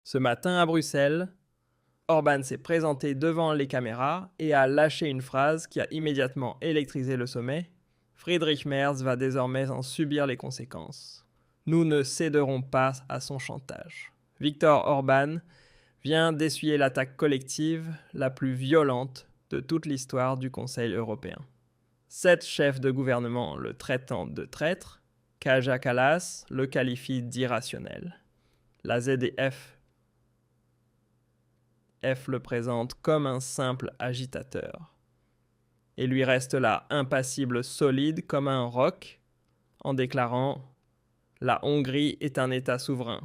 Ce matin à Bruxelles, Orban s'est présenté devant les caméras et a lâché une phrase qui a immédiatement électrisé le sommet. Friedrich Merz va désormais en subir les conséquences. Nous ne céderons pas à son chantage. Viktor Orban vient d'essuyer l'attaque collective la plus violente de toute l'histoire du Conseil européen. 7 chefs de gouvernement le traitant de traître, Kaja Kallas le qualifie d'irrationnel. La ZDF le présente comme un simple agitateur et lui reste là impassible, solide comme un roc, en déclarant « La Hongrie est un État souverain.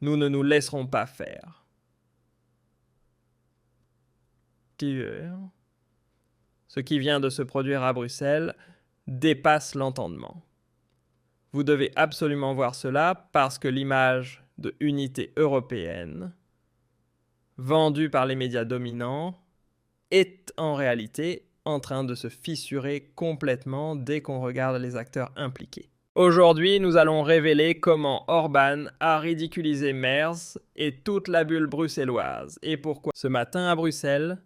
Nous ne nous laisserons pas faire. » Ce qui vient de se produire à Bruxelles dépasse l'entendement. Vous devez absolument voir cela parce que l'image de unité européenne, vendue par les médias dominants, est en réalité en train de se fissurer complètement dès qu'on regarde les acteurs impliqués. Aujourd'hui, nous allons révéler comment Orban a ridiculisé Merz et toute la bulle bruxelloise et pourquoi. Ce matin à Bruxelles,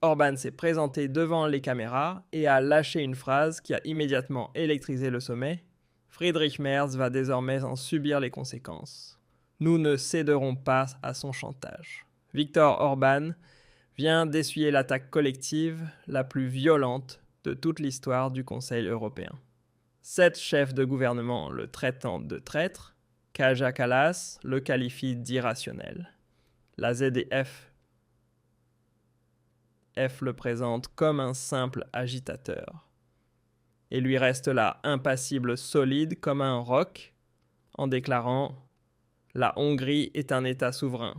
Orban s'est présenté devant les caméras et a lâché une phrase qui a immédiatement électrisé le sommet. Friedrich Merz va désormais en subir les conséquences. Nous ne céderons pas à son chantage. Viktor Orban vient d'essuyer l'attaque collective la plus violente de toute l'histoire du Conseil européen. 7 chefs de gouvernement le traitant de traître, Kaja Kallas le qualifie d'irrationnel. La ZDF le présente comme un simple agitateur et lui reste là impassible, solide comme un roc, en déclarant « La Hongrie est un État souverain.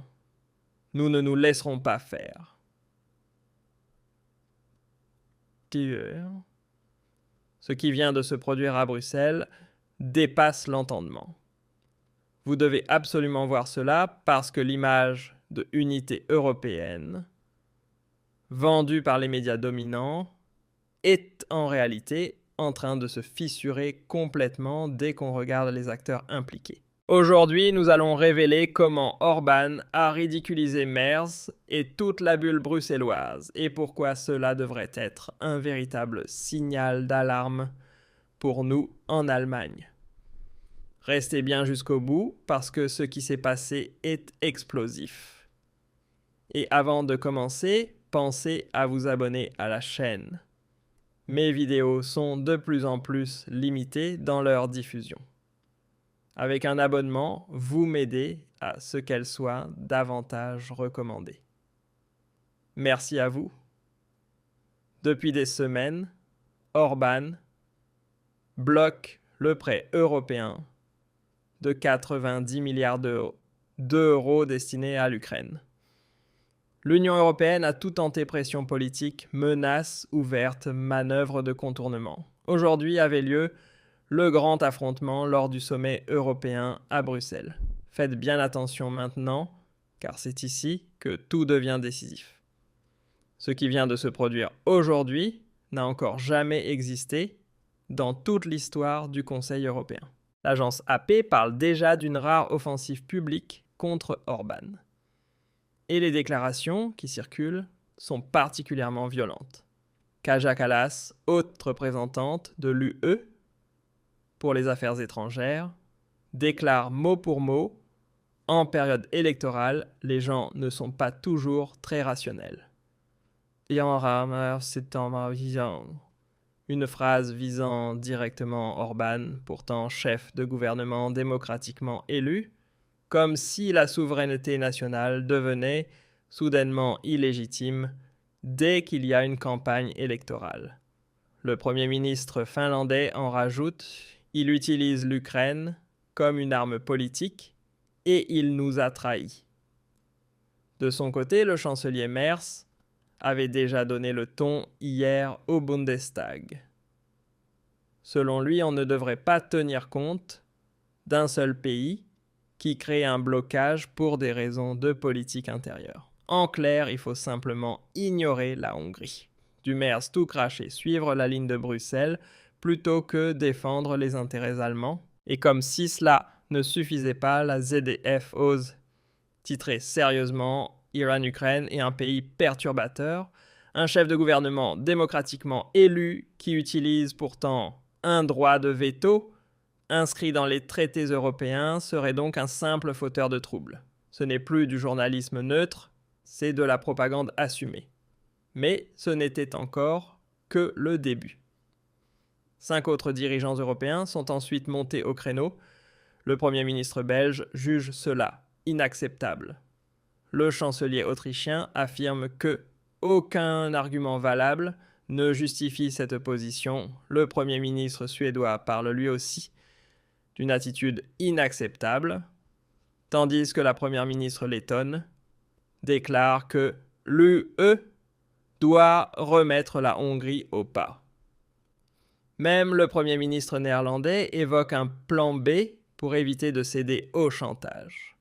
Nous ne nous laisserons pas faire. » Ce qui vient de se produire à Bruxelles dépasse l'entendement. Vous devez absolument voir cela parce que l'image de unité européenne, vendue par les médias dominants, est en réalité en train de se fissurer complètement dès qu'on regarde les acteurs impliqués. Aujourd'hui, nous allons révéler comment Orban a ridiculisé Merz et toute la bulle bruxelloise et pourquoi cela devrait être un véritable signal d'alarme pour nous en Allemagne. Restez bien jusqu'au bout parce que ce qui s'est passé est explosif. Et avant de commencer, pensez à vous abonner à la chaîne. Mes vidéos sont de plus en plus limitées dans leur diffusion. Avec un abonnement, vous m'aidez à ce qu'elles soient davantage recommandées. Merci à vous. Depuis des semaines, Orban bloque le prêt européen de 90 milliards d'euros destinés à l'Ukraine. L'Union européenne a tout tenté pression politique, menaces ouvertes, manœuvres de contournement. Aujourd'hui avait lieu le grand affrontement lors du sommet européen à Bruxelles. Faites bien attention maintenant, car c'est ici que tout devient décisif. Ce qui vient de se produire aujourd'hui n'a encore jamais existé dans toute l'histoire du Conseil européen. L'agence AP parle déjà d'une rare offensive publique contre Orban. Et les déclarations qui circulent sont particulièrement violentes. Kaja Kallas, haute représentante de l'UE pour les affaires étrangères, déclare mot pour mot « En période électorale, les gens ne sont pas toujours très rationnels. » Une phrase visant directement Orban, pourtant chef de gouvernement démocratiquement élu, comme si la souveraineté nationale devenait soudainement illégitime dès qu'il y a une campagne électorale. Le Premier ministre finlandais en rajoute « Il utilise l'Ukraine comme une arme politique et il nous a trahis. » De son côté, le chancelier Merz avait déjà donné le ton hier au Bundestag. Selon lui, on ne devrait pas tenir compte d'un seul pays qui crée un blocage pour des raisons de politique intérieure. En clair, il faut simplement ignorer la Hongrie. Du Merz tout cracher, suivre la ligne de Bruxelles plutôt que défendre les intérêts allemands. Et comme si cela ne suffisait pas, la ZDF ose Titré sérieusement « Iran-Ukraine est un pays perturbateur », un chef de gouvernement démocratiquement élu qui utilise pourtant un droit de veto inscrit dans les traités européens serait donc un simple fauteur de troubles. Ce n'est plus du journalisme neutre, c'est de la propagande assumée. Mais ce n'était encore que le début. 5 autres dirigeants européens sont ensuite montés au créneau. Le Premier ministre belge juge cela inacceptable. Le chancelier autrichien affirme que aucun argument valable ne justifie cette position. Le Premier ministre suédois parle lui aussi d'une attitude inacceptable, tandis que la Première ministre lettone déclare que l'UE doit remettre la Hongrie au pas. Même le Premier ministre néerlandais évoque un plan B pour éviter de céder au chantage.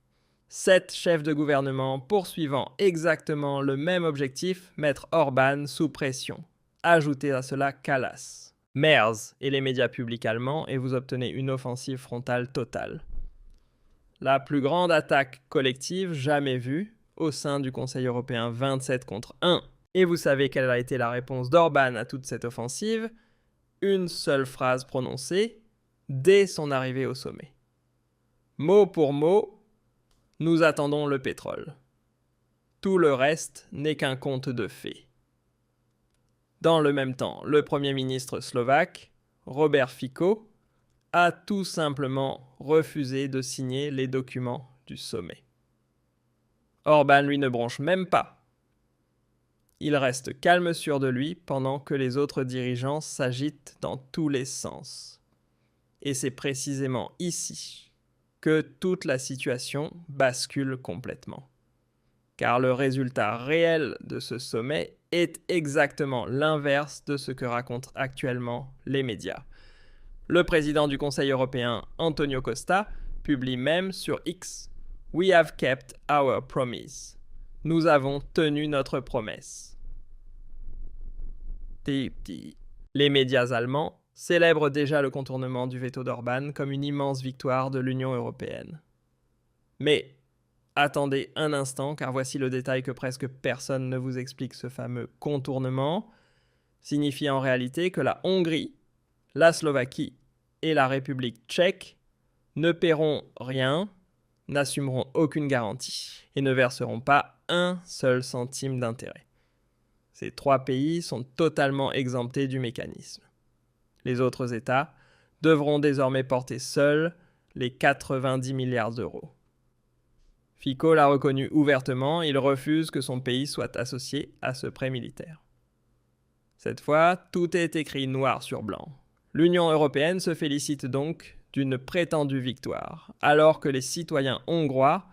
7 chefs de gouvernement poursuivant exactement le même objectif mettre Orban sous pression. Ajoutez à cela Kallas, Merz et les médias publics allemands et vous obtenez une offensive frontale totale. La plus grande attaque collective jamais vue au sein du Conseil européen 27 contre 1. Et vous savez quelle a été la réponse d'Orban à toute cette offensive? Une seule phrase prononcée dès son arrivée au sommet. Mot pour mot, nous attendons le pétrole. Tout le reste n'est qu'un conte de fées. Dans le même temps, le Premier ministre slovaque, Robert Fico, a tout simplement refusé de signer les documents du sommet. Orban, lui, ne bronche même pas. Il reste calme sûr de lui pendant que les autres dirigeants s'agitent dans tous les sens. Et c'est précisément ici que toute la situation bascule complètement. Car le résultat réel de ce sommet est exactement l'inverse de ce que racontent actuellement les médias. Le président du Conseil européen, Antonio Costa, publie même sur X « We have kept our promise ». Nous avons tenu notre promesse. Les médias allemands célèbrent déjà le contournement du veto d'Orban comme une immense victoire de l'Union européenne. Mais attendez un instant, car voici le détail que presque personne ne vous explique. Ce fameux contournement signifie en réalité que la Hongrie, la Slovaquie et la République tchèque ne paieront rien, n'assumeront aucune garantie et ne verseront pas un seul centime d'intérêt. Ces 3 pays sont totalement exemptés du mécanisme. Les autres États devront désormais porter seuls les 90 milliards d'euros. Fico l'a reconnu ouvertement, il refuse que son pays soit associé à ce prêt militaire. Cette fois, tout est écrit noir sur blanc. L'Union européenne se félicite donc d'une prétendue victoire, alors que les citoyens hongrois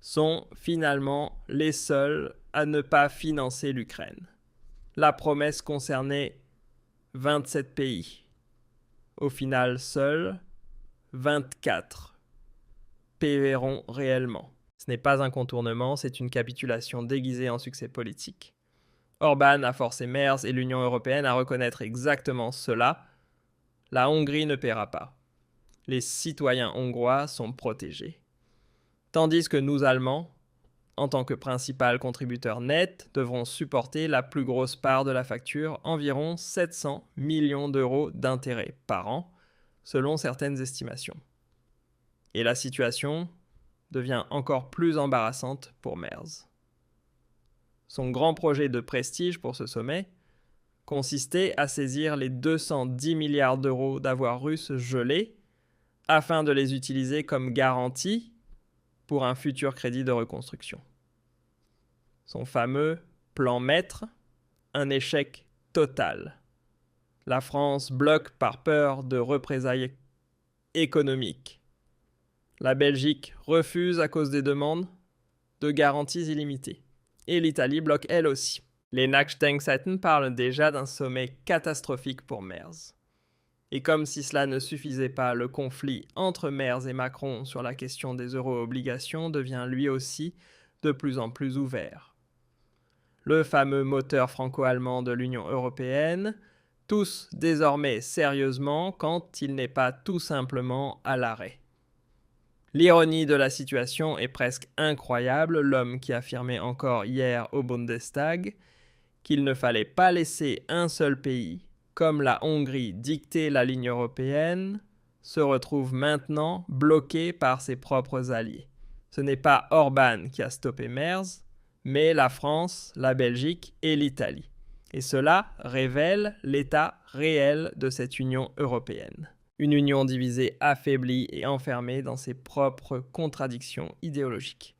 sont finalement les seuls à ne pas financer l'Ukraine. La promesse concernait 27 pays. Au final, seuls 24 paieront réellement. Ce n'est pas un contournement, c'est une capitulation déguisée en succès politique. Orban a forcé Merz et l'Union européenne à reconnaître exactement cela. La Hongrie ne paiera pas. Les citoyens hongrois sont protégés. Tandis que nous, Allemands, en tant que principal contributeur net, devront supporter la plus grosse part de la facture, environ 700 millions d'euros d'intérêts par an, selon certaines estimations. Et la situation devient encore plus embarrassante pour Merz. Son grand projet de prestige pour ce sommet consistait à saisir les 210 milliards d'euros d'avoirs russes gelés afin de les utiliser comme garantie pour un futur crédit de reconstruction. Son fameux plan maître, un échec total. La France bloque par peur de représailles économiques. La Belgique refuse à cause des demandes de garanties illimitées. Et l'Italie bloque elle aussi. Les Nachdenkseiten parlent déjà d'un sommet catastrophique pour Merz. Et comme si cela ne suffisait pas, le conflit entre Merz et Macron sur la question des euro-obligations devient lui aussi de plus en plus ouvert. Le fameux moteur franco-allemand de l'Union européenne tousse désormais sérieusement quand il n'est pas tout simplement à l'arrêt. L'ironie de la situation est presque incroyable, l'homme qui affirmait encore hier au Bundestag qu'il ne fallait pas laisser un seul pays, comme la Hongrie, dicter la ligne européenne, se retrouve maintenant bloqué par ses propres alliés. Ce n'est pas Orban qui a stoppé Merz, mais la France, la Belgique et l'Italie. Et cela révèle l'état réel de cette Union européenne. Une union divisée, affaiblie et enfermée dans ses propres contradictions idéologiques.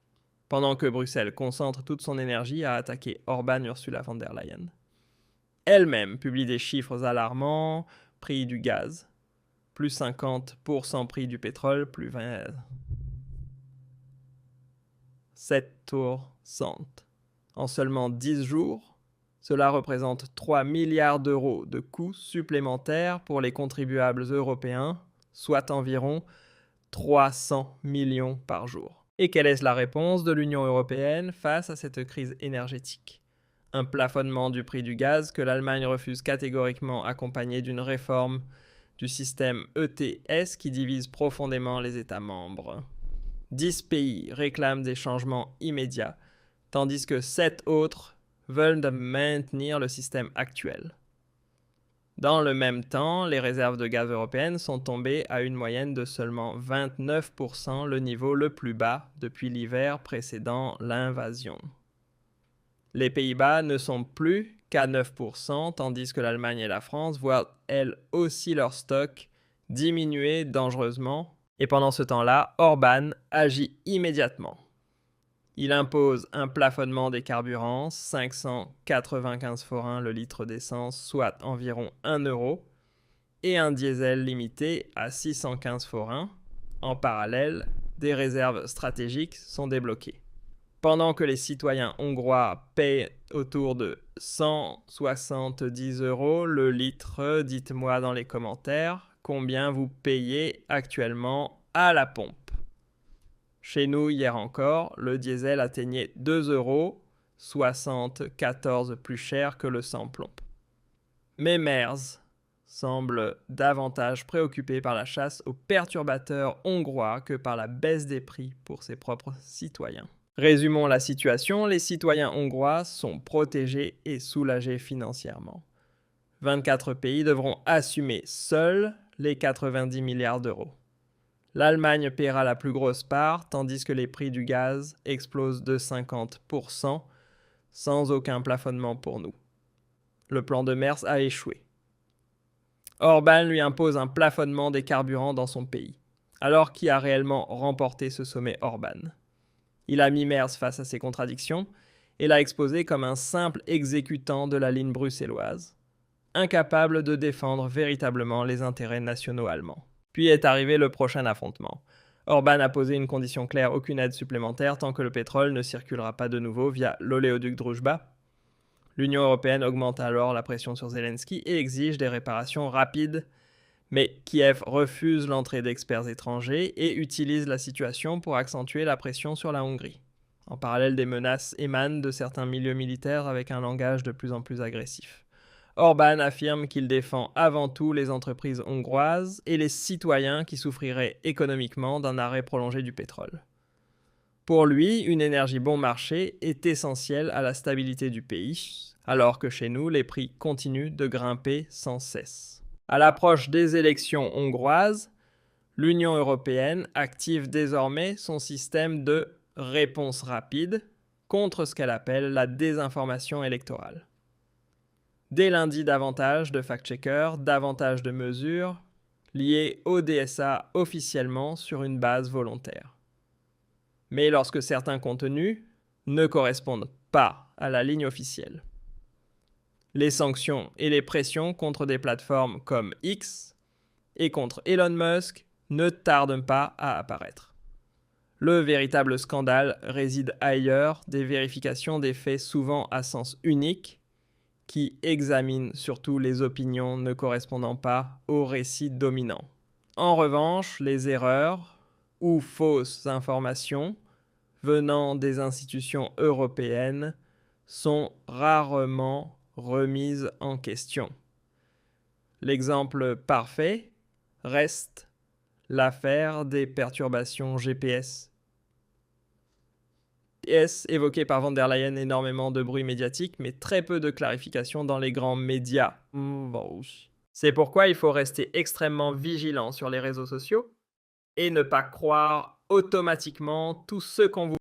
Pendant que Bruxelles concentre toute son énergie à attaquer Orban Ursula von der Leyen. Elle-même publie des chiffres alarmants, prix du gaz, plus 50%, prix du pétrole, plus 20... 7%. En seulement 10 jours, cela représente 3 milliards d'euros de coûts supplémentaires pour les contribuables européens, soit environ 300 millions par jour. Et quelle est la réponse de l'Union européenne face à cette crise énergétique? Un plafonnement du prix du gaz que l'Allemagne refuse catégoriquement, accompagné d'une réforme du système ETS qui divise profondément les États membres. 10 pays réclament des changements immédiats, tandis que 7 autres veulent maintenir le système actuel. Dans le même temps, les réserves de gaz européennes sont tombées à une moyenne de seulement 29%, le niveau le plus bas depuis l'hiver précédant l'invasion. Les Pays-Bas ne sont plus qu'à 9%, tandis que l'Allemagne et la France voient elles aussi leur stock diminuer dangereusement. Et pendant ce temps-là, Orban agit immédiatement. Il impose un plafonnement des carburants, 595 forints le litre d'essence, soit environ 1 euro, et un diesel limité à 615 forints. En parallèle, des réserves stratégiques sont débloquées. Pendant que les citoyens hongrois paient autour de 170 euros le litre, dites-moi dans les commentaires combien vous payez actuellement à la pompe. Chez nous, hier encore, le diesel atteignait 2 euros, 74 plus cher que le sans-plomb. Mais Merz semble davantage préoccupé par la chasse aux perturbateurs hongrois que par la baisse des prix pour ses propres citoyens. Résumons la situation, les citoyens hongrois sont protégés et soulagés financièrement. 24 pays devront assumer seuls les 90 milliards d'euros. L'Allemagne paiera la plus grosse part, tandis que les prix du gaz explosent de 50%, sans aucun plafonnement pour nous. Le plan de Merz a échoué. Orban lui impose un plafonnement des carburants dans son pays. Alors qui a réellement remporté ce sommet Orban? Il a mis Merz face à ses contradictions et l'a exposé comme un simple exécutant de la ligne bruxelloise, incapable de défendre véritablement les intérêts nationaux allemands. Puis est arrivé le prochain affrontement. Orban a posé une condition claire, aucune aide supplémentaire tant que le pétrole ne circulera pas de nouveau via l'oléoduc Druzhba. L'Union européenne augmente alors la pression sur Zelensky et exige des réparations rapides, mais Kiev refuse l'entrée d'experts étrangers et utilise la situation pour accentuer la pression sur la Hongrie. En parallèle, des menaces émanent de certains milieux militaires avec un langage de plus en plus agressif. Orban affirme qu'il défend avant tout les entreprises hongroises et les citoyens qui souffriraient économiquement d'un arrêt prolongé du pétrole. Pour lui, une énergie bon marché est essentielle à la stabilité du pays, alors que chez nous, les prix continuent de grimper sans cesse. À l'approche des élections hongroises, l'Union européenne active désormais son système de réponse rapide contre ce qu'elle appelle la désinformation électorale. Dès lundi, davantage de fact-checkers, davantage de mesures liées au DSA officiellement sur une base volontaire. Mais lorsque certains contenus ne correspondent pas à la ligne officielle. Les sanctions et les pressions contre des plateformes comme X et contre Elon Musk ne tardent pas à apparaître. Le véritable scandale réside ailleurs, des vérifications des faits souvent à sens unique, qui examine surtout les opinions ne correspondant pas au récit dominant. En revanche, les erreurs ou fausses informations venant des institutions européennes sont rarement remises en question. L'exemple parfait reste l'affaire des perturbations GPS. GPS évoqué par von der Leyen, énormément de bruit médiatique, mais très peu de clarifications dans les grands médias. C'est pourquoi il faut rester extrêmement vigilant sur les réseaux sociaux et ne pas croire automatiquement tout ce qu'on vous